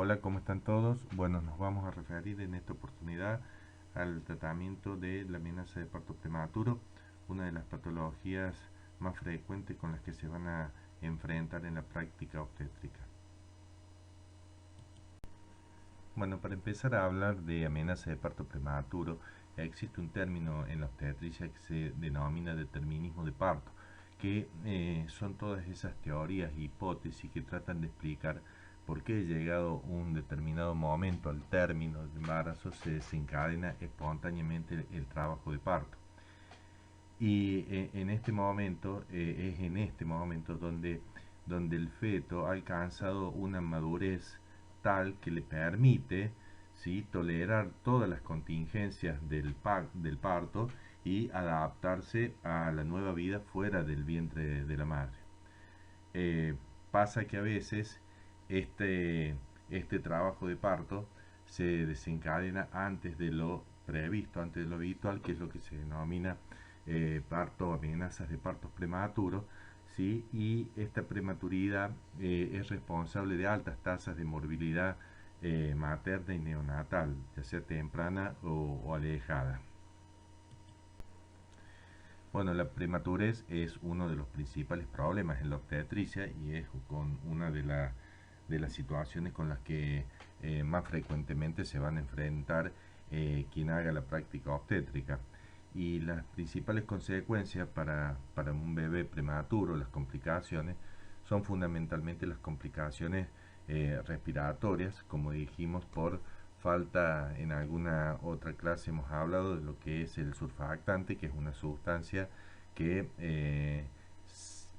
Hola, ¿cómo están todos? Bueno, nos vamos a referir en esta oportunidad al tratamiento de la amenaza de parto prematuro, una de las patologías más frecuentes con las que se van a enfrentar en la práctica obstétrica. Bueno, para empezar a hablar de amenaza de parto prematuro, existe un término en la obstetricia que se denomina determinismo de parto, que son todas esas teorías e hipótesis que tratan de explicar por qué llegado un determinado momento al término del embarazo se desencadena espontáneamente el trabajo de parto. Y en este momento, es en este momento donde el feto ha alcanzado una madurez tal que le permite, ¿sí?, tolerar todas las contingencias del parto y adaptarse a la nueva vida fuera del vientre de la madre. Eh, Pasa que a veces este, este trabajo de parto se desencadena antes de lo previsto, antes de lo habitual, que es lo que se denomina parto, amenazas de partos prematuros, ¿sí? Y esta prematuridad es responsable de altas tasas de morbilidad materna y neonatal, ya sea temprana o alejada. Bueno, la prematurez es uno de los principales problemas en la obstetricia y es con una de las situaciones con las que más frecuentemente se van a enfrentar quien haga la práctica obstétrica. Y las principales consecuencias para un bebé prematuro, las complicaciones, son fundamentalmente las complicaciones respiratorias, como dijimos, por falta. En alguna otra clase hemos hablado de lo que es el surfactante, que es una sustancia que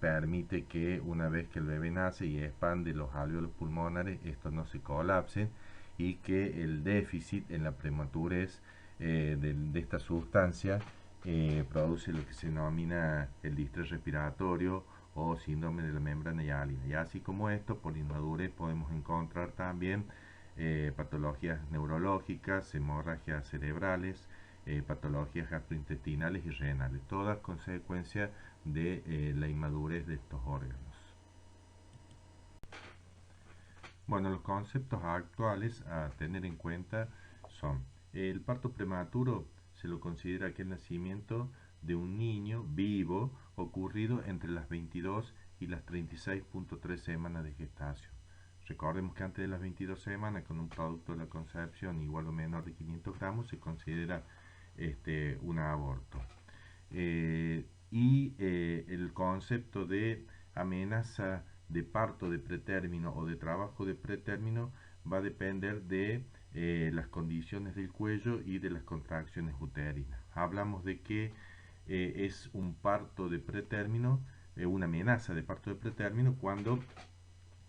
permite que una vez que el bebé nace y expande los alvéolos pulmonares, estos no se colapsen y que el déficit en la prematurez de esta sustancia produce lo que se denomina el distrés respiratorio o síndrome de la membrana hialina. Y así como esto, por inmadurez podemos encontrar también patologías neurológicas, hemorragias cerebrales, patologías gastrointestinales y renales, todas consecuencias de la inmadurez de estos órganos. Bueno, los conceptos actuales a tener en cuenta son: el parto prematuro se lo considera aquel nacimiento de un niño vivo ocurrido entre las 22 y las 36.3 semanas de gestación. Recordemos que antes de las 22 semanas, con un producto de la concepción igual o menor de 500 gramos, se considera un aborto. El concepto de amenaza de parto de pretérmino o de trabajo de pretérmino va a depender de las condiciones del cuello y de las contracciones uterinas. Hablamos de que es un parto de pretérmino, una amenaza de parto de pretérmino, cuando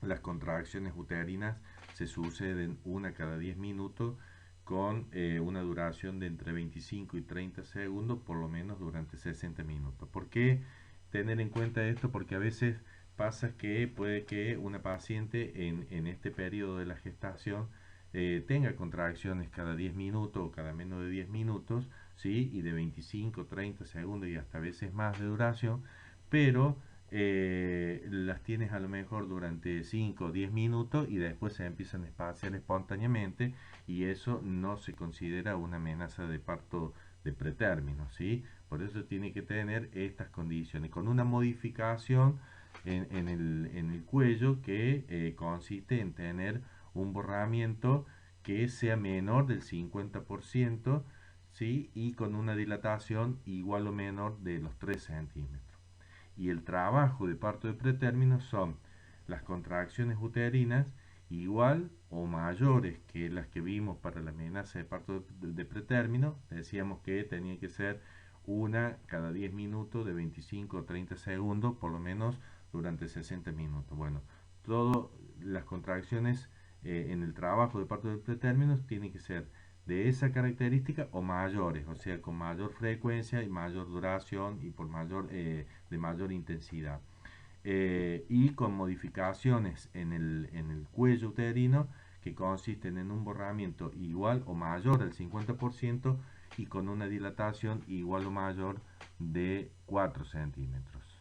las contracciones uterinas se suceden una cada 10 minutos con una duración de entre 25 y 30 segundos, por lo menos durante 60 minutos. ¿Por qué tener en cuenta esto? Porque a veces pasa que puede que una paciente en este periodo de la gestación tenga contracciones cada 10 minutos o cada menos de 10 minutos, ¿sí? Y de 25, 30 segundos y hasta veces más de duración, pero las tienes a lo mejor durante 5 o 10 minutos y después se empiezan a espaciar espontáneamente, y eso no se considera una amenaza de parto de pretérmino, ¿sí? Por eso tiene que tener estas condiciones, con una modificación en el cuello que consiste en tener un borramiento que sea menor del 50%, ¿sí? Y con una dilatación igual o menor de los 3 centímetros. Y el trabajo de parto de pretérmino son las contracciones uterinas igual o mayores que las que vimos para la amenaza de parto de pretérmino. Decíamos que tenía que ser una cada 10 minutos de 25 o 30 segundos, por lo menos durante 60 minutos. Bueno, todas las contracciones en el trabajo de parto de pretérmino tienen que ser de esa característica o mayores, o sea, con mayor frecuencia y mayor duración y de mayor intensidad. Y con modificaciones en el cuello uterino que consisten en un borramiento igual o mayor al 50% y con una dilatación igual o mayor de 4 centímetros.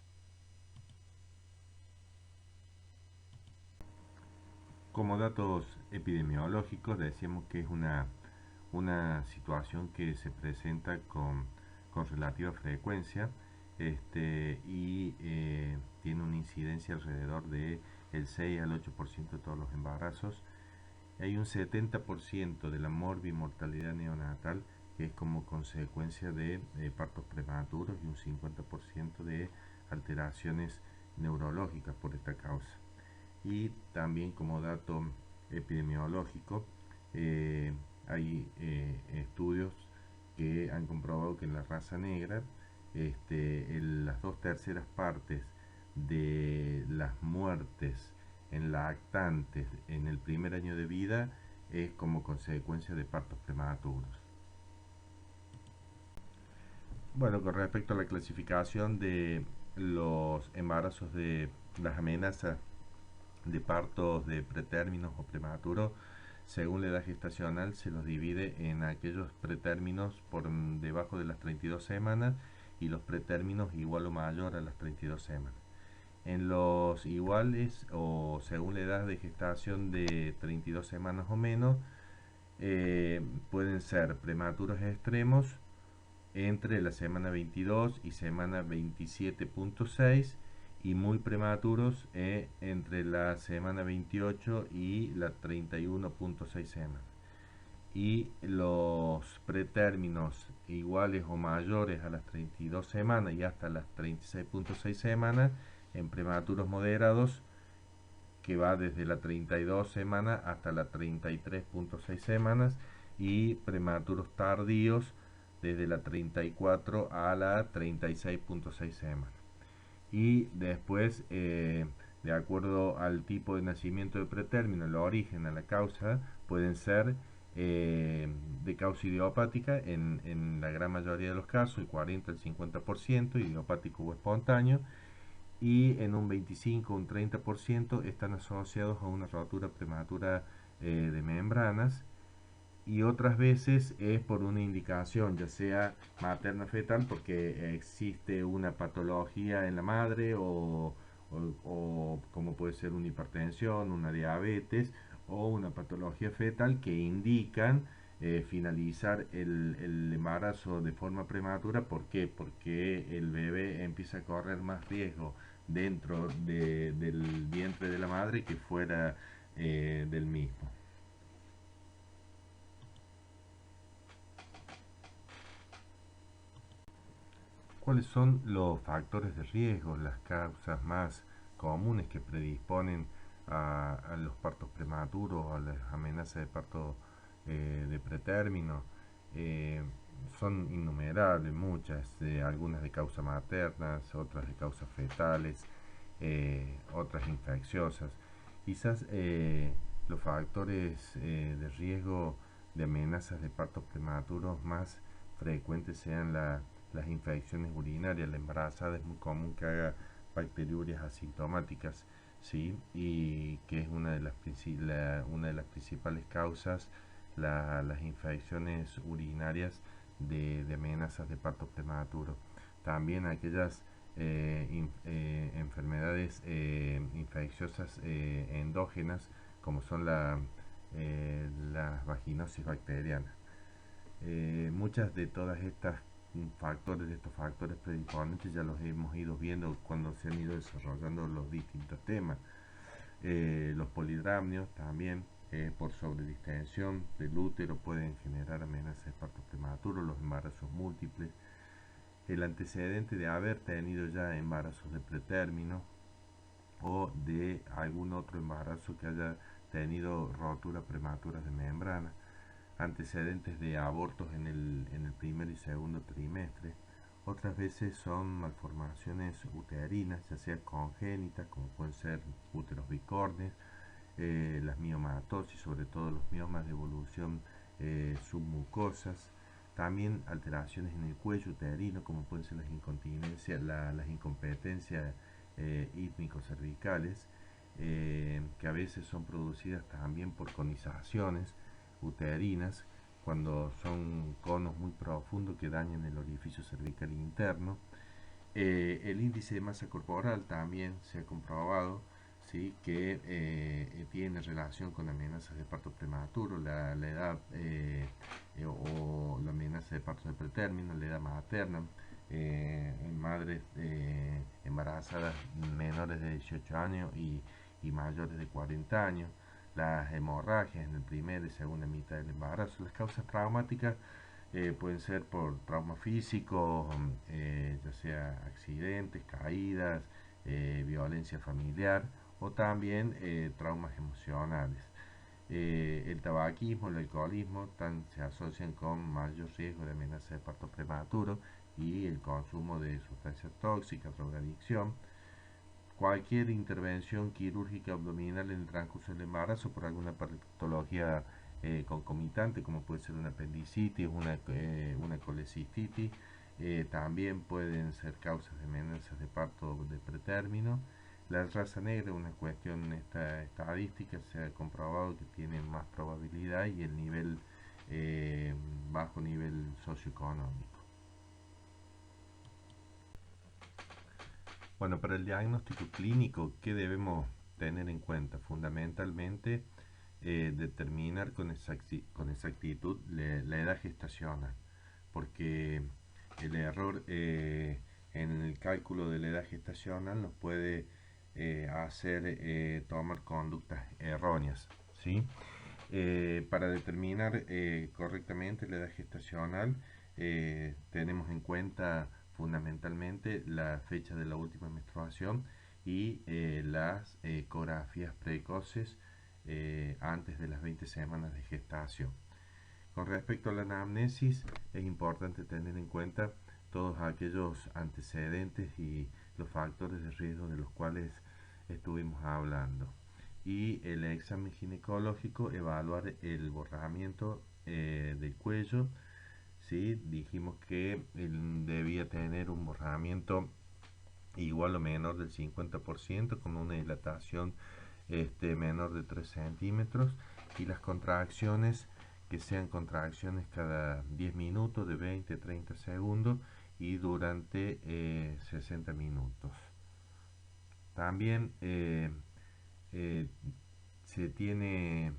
Como datos epidemiológicos, decíamos que es una situación que se presenta con relativa frecuencia, y tiene una incidencia alrededor de el 6 al 8% de todos los embarazos. Hay un 70% de la morbimortalidad neonatal que es como consecuencia de partos prematuros, y un 50% de alteraciones neurológicas por esta causa. Y también, como dato epidemiológico, eh, hay estudios que han comprobado que en la raza negra, las 2/3 partes de las muertes en lactantes en el primer año de vida es como consecuencia de partos prematuros. Bueno, con respecto a la clasificación de los embarazos de las amenazas de partos de pretérminos o prematuros, según la edad gestacional, se los divide en aquellos pretérminos por debajo de las 32 semanas y los pretérminos igual o mayor a las 32 semanas. En los iguales o según la edad de gestación de 32 semanas o menos, pueden ser prematuros extremos entre la semana 22 y semana 27.6, y muy prematuros entre la semana 28 y la 31.6 semanas. Y los pretérminos iguales o mayores a las 32 semanas y hasta las 36.6 semanas en prematuros moderados, que va desde la 32 semanas hasta la 33.6 semanas, y prematuros tardíos desde la 34 a la 36.6 semanas. Y después, de acuerdo al tipo de nacimiento de pretérmino, el origen, a la causa, pueden ser de causa idiopática en la gran mayoría de los casos, el 40 al 50%, idiopático o espontáneo, y en un 25 o un 30% están asociados a una rotura prematura de membranas, y otras veces es por una indicación, ya sea materna fetal, porque existe una patología en la madre, o como puede ser una hipertensión, una diabetes o una patología fetal que indican finalizar el embarazo de forma prematura. ¿Por qué? Porque el bebé empieza a correr más riesgo dentro del vientre de la madre que fuera del mismo. ¿Cuáles son los factores de riesgo, las causas más comunes que predisponen a los partos prematuros, a las amenazas de parto de pretérmino? Eh, Son innumerables, muchas, algunas de causa maternas, otras de causas fetales, otras infecciosas. Quizás los factores de riesgo de amenazas de partos prematuros más frecuentes sean las infecciones urinarias. La embarazada es muy común que haga bacteriurias asintomáticas, ¿sí? Y que es una de las principales causas, las infecciones urinarias de amenazas de parto prematuro. También aquellas enfermedades infecciosas endógenas, como son las vaginosis bacterianas. Muchas de todas estas de estos factores predisponentes ya los hemos ido viendo cuando se han ido desarrollando los distintos temas. Los polidramnios también, por sobredistensión del útero, pueden generar amenazas de parto prematuro, los embarazos múltiples, el antecedente de haber tenido ya embarazos de pretérmino o de algún otro embarazo que haya tenido rotura prematura de membrana, antecedentes de abortos en el primer y segundo trimestre. Otras veces son malformaciones uterinas, ya sea congénitas, como pueden ser úteros bicornes, las miomatosis, sobre todo los miomas de evolución submucosas. También alteraciones en el cuello uterino, como pueden ser las incontinencias, las incompetencias ítmico-cervicales, que a veces son producidas también por conizaciones uterinas, cuando son conos muy profundos que dañan el orificio cervical interno. El índice de masa corporal también se ha comprobado ¿sí? Que tiene relación con amenazas de parto prematuro, la edad o la amenaza de parto de pretérmino, la edad materna, en madres embarazadas menores de 18 años y mayores de 40 años, las hemorragias en el primer y segunda mitad del embarazo. Las causas traumáticas pueden ser por traumas físicos, ya sea accidentes, caídas, violencia familiar o también traumas emocionales. El tabaquismo, el alcoholismo se asocian con mayor riesgo de amenaza de parto prematuro y el consumo de sustancias tóxicas, drogadicción. Cualquier intervención quirúrgica abdominal en el transcurso del embarazo por alguna patología concomitante, como puede ser una apendicitis, una colecistitis, también pueden ser causas de amenazas de parto de pretérmino. La raza negra, una cuestión estadística, se ha comprobado que tiene más probabilidad y el nivel bajo nivel socioeconómico. Bueno, para el diagnóstico clínico, ¿qué debemos tener en cuenta? Fundamentalmente, determinar con exactitud la edad gestacional, porque el error en el cálculo de la edad gestacional nos puede hacer tomar conductas erróneas, ¿sí? Para determinar correctamente la edad gestacional, tenemos en cuenta fundamentalmente la fecha de la última menstruación y las ecografías precoces antes de las 20 semanas de gestación. Con respecto a la anamnesis, es importante tener en cuenta todos aquellos antecedentes y los factores de riesgo de los cuales estuvimos hablando. Y el examen ginecológico, evaluar el borramiento del cuello. ¿Sí? Dijimos que debía tener un borramiento igual o menor del 50% con una dilatación menor de 3 centímetros y las contracciones que sean contracciones cada 10 minutos de 20 a 30 segundos y durante 60 minutos. También se tiene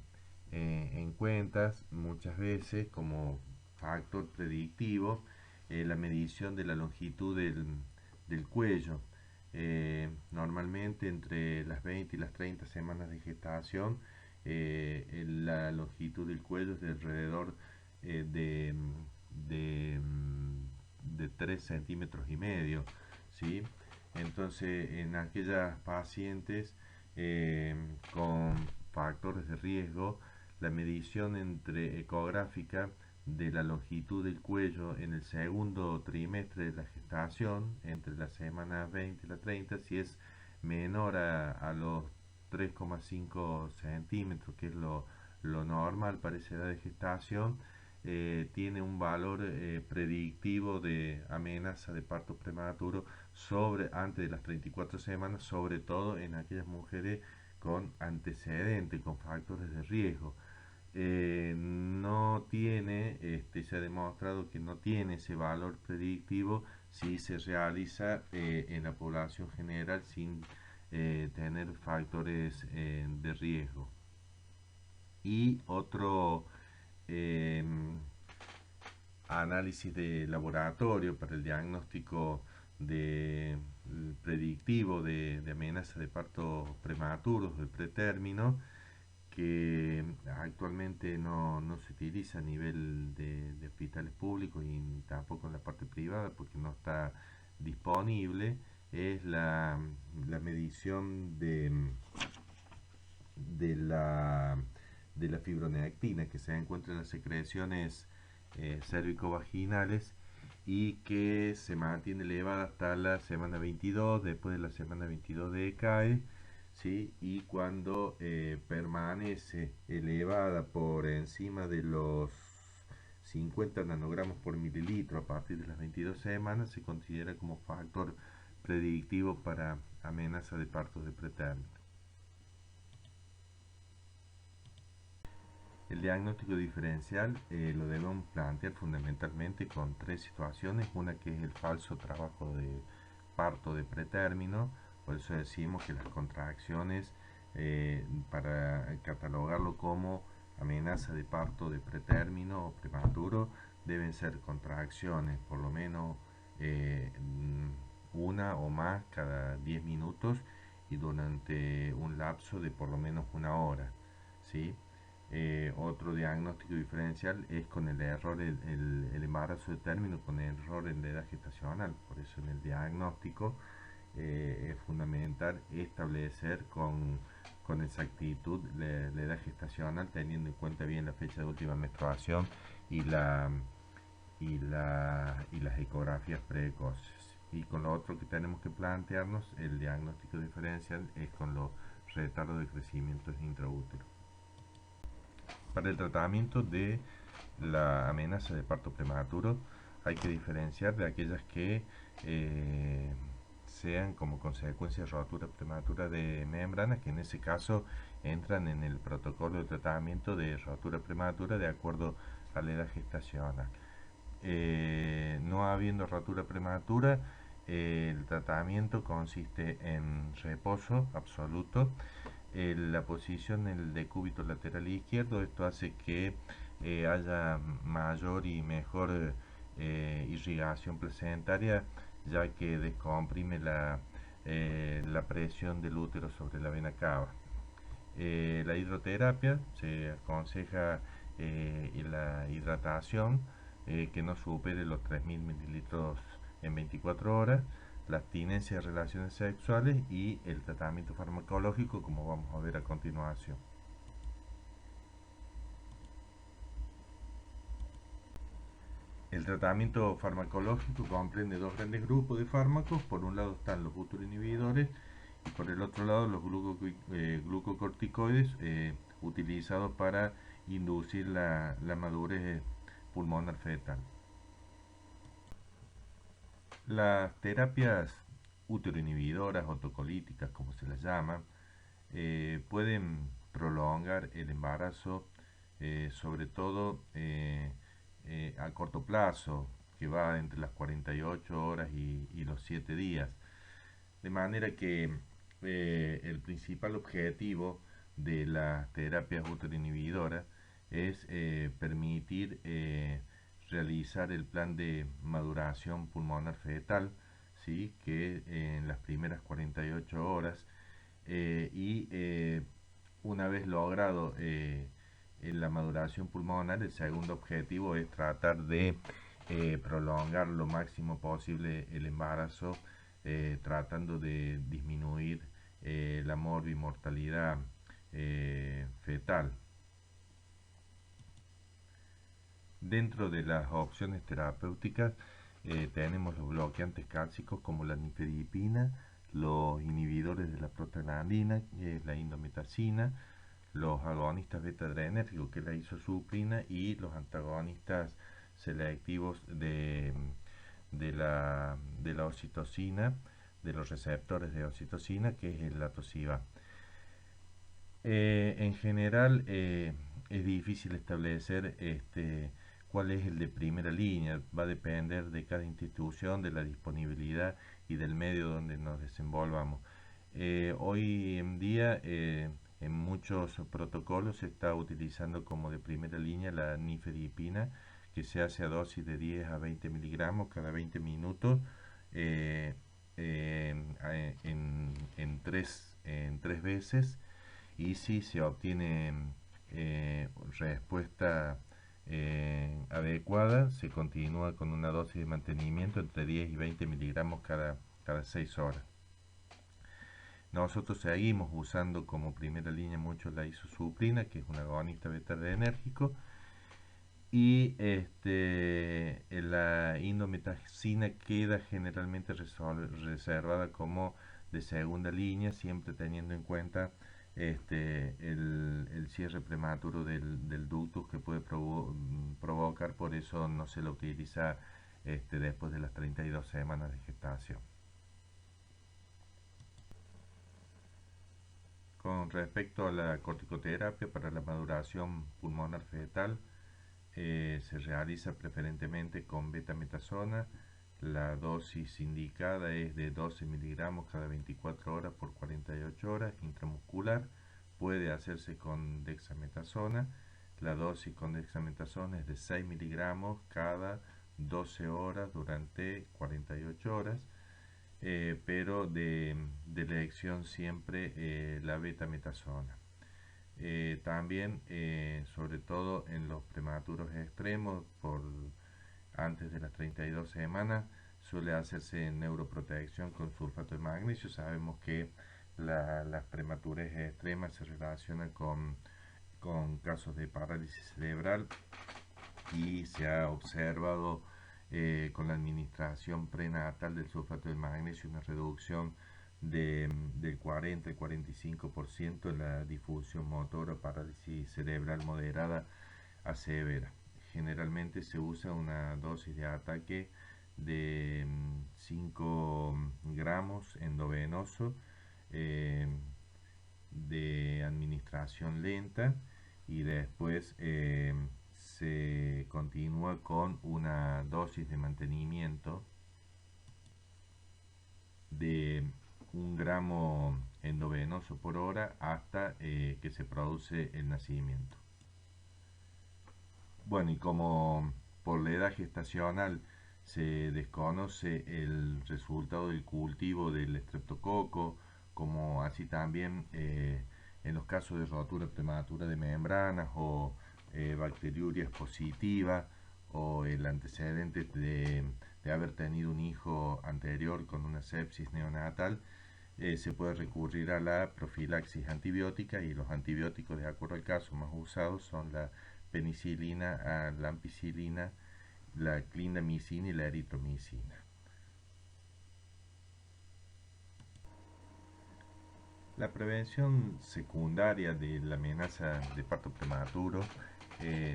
en cuenta muchas veces como factor predictivo la medición de la longitud del cuello. Normalmente entre las 20 y las 30 semanas de gestación la longitud del cuello es de alrededor de, de, de 3 centímetros y medio, ¿sí? Entonces en aquellas pacientes con factores de riesgo, la medición ecográfica de la longitud del cuello en el segundo trimestre de la gestación, entre las semanas 20 y la 30, si es menor a los 3,5 centímetros, que es lo normal para esa edad de gestación, tiene un valor predictivo de amenaza de parto prematuro antes de las 34 semanas, sobre todo en aquellas mujeres con antecedentes, con factores de riesgo. No tiene, se ha demostrado que no tiene ese valor predictivo si se realiza en la población general sin tener factores de riesgo. Y otro eh, análisis de laboratorio para el diagnóstico predictivo de amenaza de parto prematuros, de pretérmino, que actualmente no se utiliza a nivel de hospitales públicos y tampoco en la parte privada porque no está disponible, es la medición de la, de la fibronectina que se encuentra en las secreciones cérvico-vaginales y que se mantiene elevada hasta la semana 22, después de la semana 22 decae, ¿sí? Y cuando permanece elevada por encima de los 50 nanogramos por mililitro a partir de las 22 semanas, se considera como factor predictivo para amenaza de partos de pretérmino. El diagnóstico diferencial lo debemos plantear fundamentalmente con tres situaciones. Una que es el falso trabajo de parto de pretérmino, por eso decimos que las contracciones para catalogarlo como amenaza de parto de pretérmino o prematuro, deben ser contracciones por lo menos una o más cada 10 minutos y durante un lapso de por lo menos una hora, ¿sí? Otro diagnóstico diferencial es con el error, el embarazo de término con el error en la edad gestacional. Por eso en el diagnóstico es fundamental establecer con exactitud la edad gestacional, teniendo en cuenta bien la fecha de última menstruación y, y las ecografías precoces. Y con lo otro que tenemos que plantearnos, el diagnóstico diferencial es con los retardos de crecimiento intraútero. Para el tratamiento de la amenaza de parto prematuro hay que diferenciar de aquellas que sean como consecuencia de rotura prematura de membranas, que en ese caso entran en el protocolo de tratamiento de rotura prematura de acuerdo a la edad gestacional. No habiendo rotura prematura, el tratamiento consiste en reposo absoluto, la posición en el decúbito lateral izquierdo. Esto hace que haya mayor y mejor irrigación placentaria, ya que descomprime la presión del útero sobre la vena cava. La hidroterapia se aconseja la hidratación que no supere los 3000 mililitros en 24 horas, la abstinencia de relaciones sexuales y el tratamiento farmacológico, como vamos a ver a continuación. El tratamiento farmacológico comprende dos grandes grupos de fármacos. Por un lado están los uteroinhibidores y por el otro lado los glucocorticoides utilizados para inducir la madurez pulmonar fetal. Las terapias uteroinhibidoras o tocolíticas, como se las llama, pueden prolongar el embarazo, sobre todo a corto plazo, que va entre las 48 horas y los 7 días. De manera que el principal objetivo de las terapias uteroinhibidoras es permitir realizar el plan de maduración pulmonar fetal, ¿sí? Que en las primeras 48 horas y una vez logrado en la maduración pulmonar, el segundo objetivo es tratar de prolongar lo máximo posible el embarazo, tratando de disminuir la morbimortalidad fetal. Dentro de las opciones terapéuticas tenemos los bloqueantes cálcicos como la nifedipina, los inhibidores de la prostaglandina, que es la indometacina, los agonistas beta-adrenérgicos, que es la isosuprina, y los antagonistas selectivos de la oxitocina, de los receptores de oxitocina, que es el latosiba. En general es difícil establecer cuál es el de primera línea. Va a depender de cada institución, de la disponibilidad y del medio donde nos desenvolvamos. Hoy en día en muchos protocolos se está utilizando como de primera línea la nifedipina, que se hace a dosis de 10 a 20 miligramos cada 20 minutos en tres veces, y si se obtiene respuesta adecuada, se continúa con una dosis de mantenimiento entre 10 y 20 miligramos cada 6 horas. Nosotros seguimos usando como primera línea mucho la isosuprina, que es un agonista beta-adrenérgico, y la indometacina queda generalmente reservada como de segunda línea, siempre teniendo en cuenta el cierre prematuro del ductus que puede provocar. Por eso no se la utiliza después de las 32 semanas de gestación. Con respecto a la corticoterapia para la maduración pulmonar fetal, se realiza preferentemente con betametasona. La dosis indicada es de 12 miligramos cada 24 horas por 48 horas intramuscular. puede hacerse con dexametasona. La dosis con dexametasona es de 6 miligramos cada 12 horas durante 48 horas, pero de elección siempre la betametasona. También, sobre todo en los prematuros extremos, antes de las 32 semanas, suele hacerse neuroprotección con sulfato de magnesio. Sabemos que las prematurez extremas se relacionan con casos de parálisis cerebral, y se ha observado con la administración prenatal del sulfato de magnesio una reducción del 40 al 45% en la difusión motora, parálisis cerebral moderada a severa. Generalmente se usa una dosis de ataque de 5 gramos endovenoso, de administración lenta, y después se continúa con una dosis de mantenimiento de 1 gramo endovenoso por hora hasta que se produce el nacimiento. Bueno, y como por la edad gestacional se desconoce el resultado del cultivo del estreptococo, como así también en los casos de rotura prematura de membranas o bacteriurias positivas, o el antecedente de haber tenido un hijo anterior con una sepsis neonatal, se puede recurrir a la profilaxis antibiótica, y los antibióticos, de acuerdo al caso, más usados son la penicilina, la ampicilina, la clindamicina y la eritromicina. La prevención secundaria de la amenaza de parto prematuro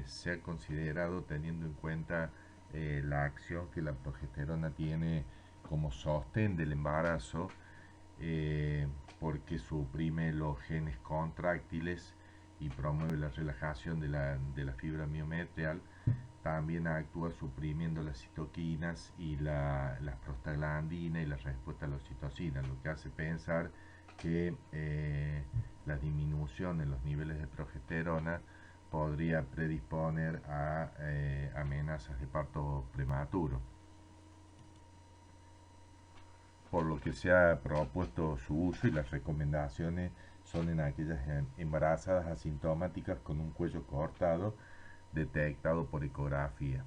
se ha considerado teniendo en cuenta la acción que la progesterona tiene como sostén del embarazo, porque suprime los genes contráctiles y promueve la relajación de la fibra miometrial. También actúa suprimiendo las citoquinas y las prostaglandinas y la respuesta a la oxitocina, lo que hace pensar que la disminución en los niveles de progesterona podría predisponer a amenazas de parto prematuro, por lo que se ha propuesto su uso, y las recomendaciones son en aquellas embarazadas asintomáticas con un cuello cortado detectado por ecografía.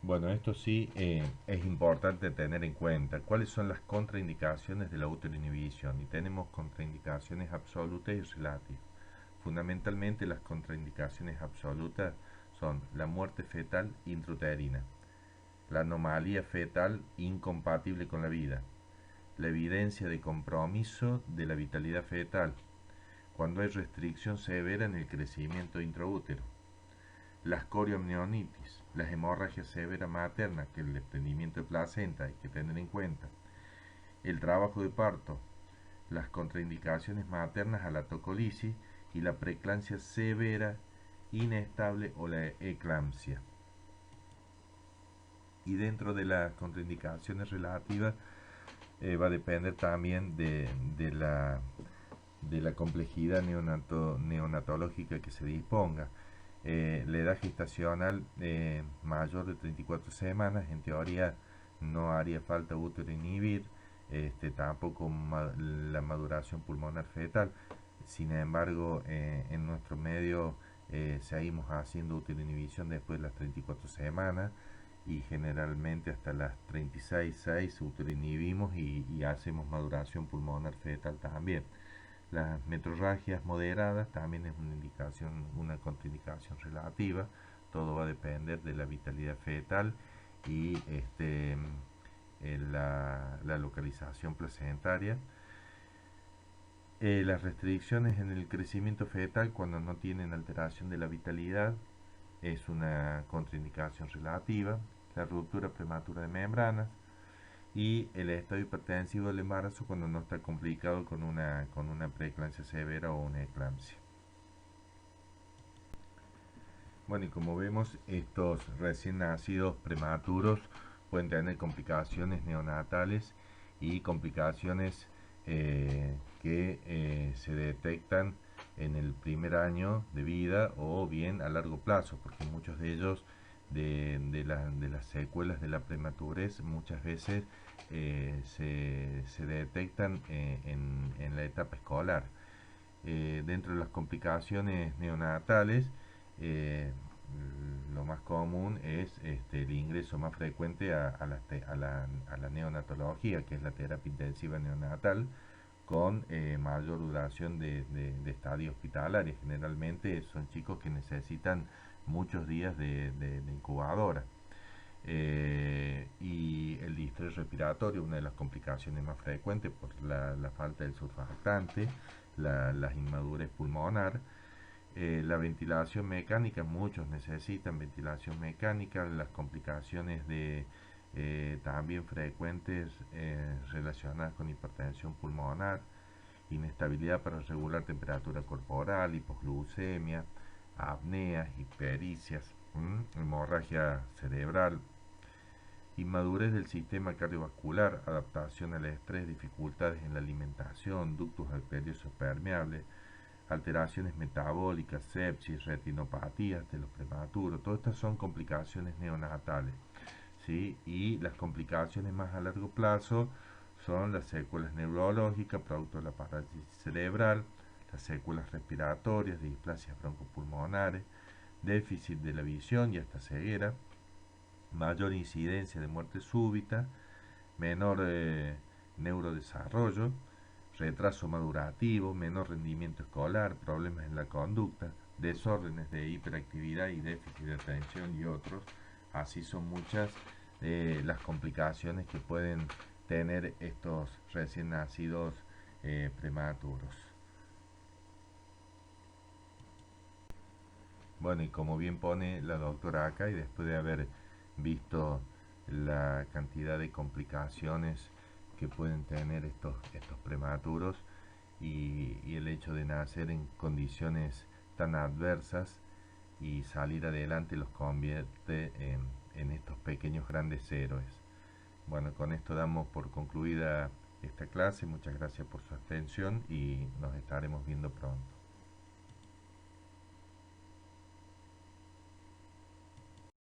Bueno, esto sí es importante tener en cuenta cuáles son las contraindicaciones de la uteroinhibición, y tenemos contraindicaciones absolutas y relativas. Fundamentalmente, las contraindicaciones absolutas son la muerte fetal intrauterina, la anomalía fetal incompatible con la vida, la evidencia de compromiso de la vitalidad fetal, cuando hay restricción severa en el crecimiento intraútero, las corioamnionitis, las hemorragias severas maternas, que el desprendimiento de placenta hay que tener en cuenta, el trabajo de parto, las contraindicaciones maternas a la tocolisis y la preeclampsia severa, inestable o la eclampsia. Y dentro de las contraindicaciones relativas va a depender también de la complejidad neonatológica que se disponga. La edad gestacional mayor de 34 semanas, en teoría no haría falta útero inhibir, tampoco la maduración pulmonar fetal. Sin embargo, en nuestro medio seguimos haciendo útero inhibición después de las 34 semanas, y generalmente hasta las 36,6 útero inhibimos y hacemos maduración pulmonar fetal también. Las metrorragias moderadas también es una indicación, una contraindicación relativa. Todo va a depender de la vitalidad fetal y la localización placentaria. Las restricciones en el crecimiento fetal cuando no tienen alteración de la vitalidad es una contraindicación relativa. La ruptura prematura de membranas y el estado hipertensivo del embarazo cuando no está complicado con una preeclampsia severa o una eclampsia. Bueno, y como vemos, estos recién nacidos prematuros pueden tener complicaciones neonatales y complicaciones que se detectan en el primer año de vida o bien a largo plazo, porque muchos de ellos de las secuelas de la prematurez muchas veces se detectan en la etapa escolar. Dentro de las complicaciones neonatales, eh, lo más común es el ingreso más frecuente a la neonatología, que es la terapia intensiva neonatal, con mayor duración de estadio hospitalaria. Generalmente son chicos que necesitan muchos días de incubadora. Y el distrés respiratorio, una de las complicaciones más frecuentes por la falta del surfactante, la inmadurez pulmonar. La ventilación mecánica, muchos necesitan ventilación mecánica, las complicaciones también frecuentes relacionadas con hipertensión pulmonar, inestabilidad para regular temperatura corporal, hipoglucemia, apneas, hipericias, hemorragia cerebral, inmadurez del sistema cardiovascular, adaptación al estrés, dificultades en la alimentación, ductos arteriosos permeables, alteraciones metabólicas, sepsis, retinopatías de los prematuros. Todas estas son complicaciones neonatales, ¿sí? Y las complicaciones más a largo plazo son las secuelas neurológicas producto de la parálisis cerebral, las secuelas respiratorias, displasias broncopulmonares, déficit de la visión y hasta ceguera, mayor incidencia de muerte súbita, menor neurodesarrollo, retraso madurativo, menor rendimiento escolar, problemas en la conducta, desórdenes de hiperactividad y déficit de atención y otros. Así son muchas las complicaciones que pueden tener estos recién nacidos prematuros. Bueno, y como bien pone la doctora acá, y después de haber visto la cantidad de complicaciones que pueden tener estos prematuros y el hecho de nacer en condiciones tan adversas y salir adelante los convierte en estos pequeños grandes héroes. Bueno, con esto damos por concluida esta clase. Muchas gracias por su atención y nos estaremos viendo pronto.